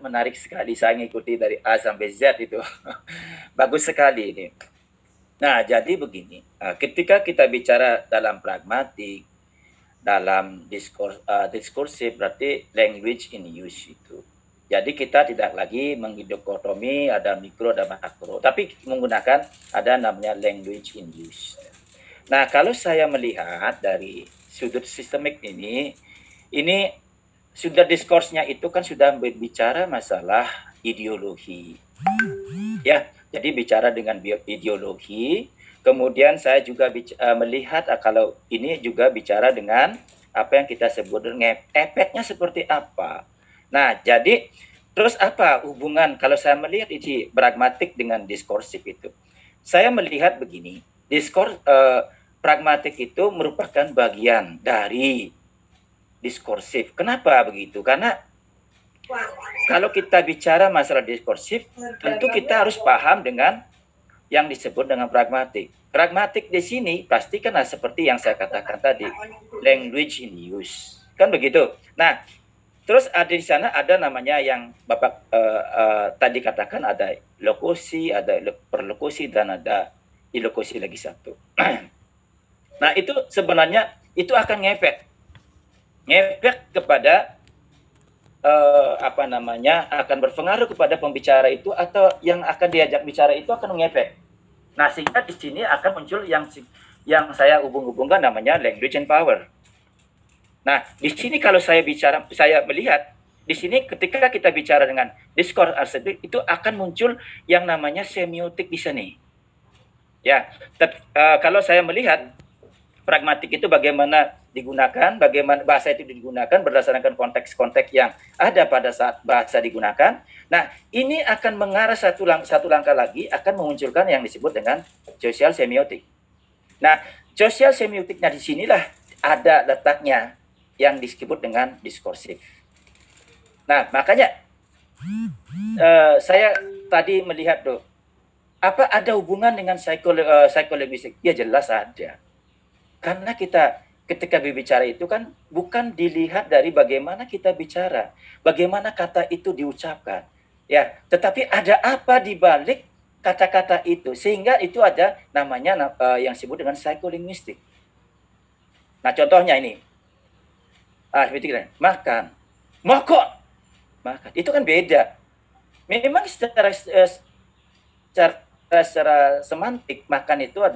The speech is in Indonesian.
menarik sekali. Saya ngikuti dari A sampai Z itu. Bagus sekali ini. Nah, jadi begini. Ketika kita bicara dalam pragmatik, dalam diskursif, berarti language in use itu. Jadi kita tidak lagi mengidiokotomi ada mikro dan makro, tapi menggunakan ada namanya language in use. Nah, kalau saya melihat dari sudut sistemik ini sudah diskursnya itu kan sudah berbicara masalah ideologi. Ya, jadi bicara dengan ideologi. Kemudian saya juga melihat kalau ini juga bicara dengan apa yang kita sebut dengan efeknya seperti apa. Nah, jadi terus apa hubungan kalau saya melihat ini pragmatik dengan diskursif itu? Saya melihat begini, pragmatik itu merupakan bagian dari diskursif. Kenapa begitu? Karena kalau kita bicara masalah diskursif, tentu kita harus paham dengan yang disebut dengan pragmatik. Pragmatik di sini pasti kan seperti yang saya katakan tadi, language in use. Kan begitu. Nah, terus ada di sana ada namanya yang Bapak tadi katakan ada lokusi, ada perlokusi, dan ada ilokusi lagi satu. Nah, itu sebenarnya itu akan ngefek kepada akan berpengaruh kepada pembicara itu atau yang akan diajak bicara itu akan mengefek. Nah, sehingga di sini akan muncul yang saya hubung-hubungkan namanya language and power. Nah, di sini kalau saya melihat di sini ketika kita bicara dengan diskurs arsitek itu akan muncul yang namanya semiotik di sini. Ya, kalau saya melihat pragmatik itu bagaimana digunakan, bagaimana bahasa itu digunakan berdasarkan konteks-konteks yang ada pada saat bahasa digunakan. Nah, ini akan mengarah satu langkah lagi, akan memunculkan yang disebut dengan social semiotik. Nah, social semiotiknya di sinilah ada letaknya yang disebut dengan diskursif. Nah, makanya saya tadi melihat tuh, apa ada hubungan dengan psikolinguistik? Ya jelas ada. Karena kita ketika berbicara itu kan bukan dilihat dari bagaimana kita bicara, bagaimana kata itu diucapkan, ya. Tetapi ada apa di balik kata-kata itu, sehingga itu ada namanya yang disebut dengan psikolinguistik. Nah, contohnya ini, makan, mokok, makan, itu kan beda. Memang secara semantik makan itu adalah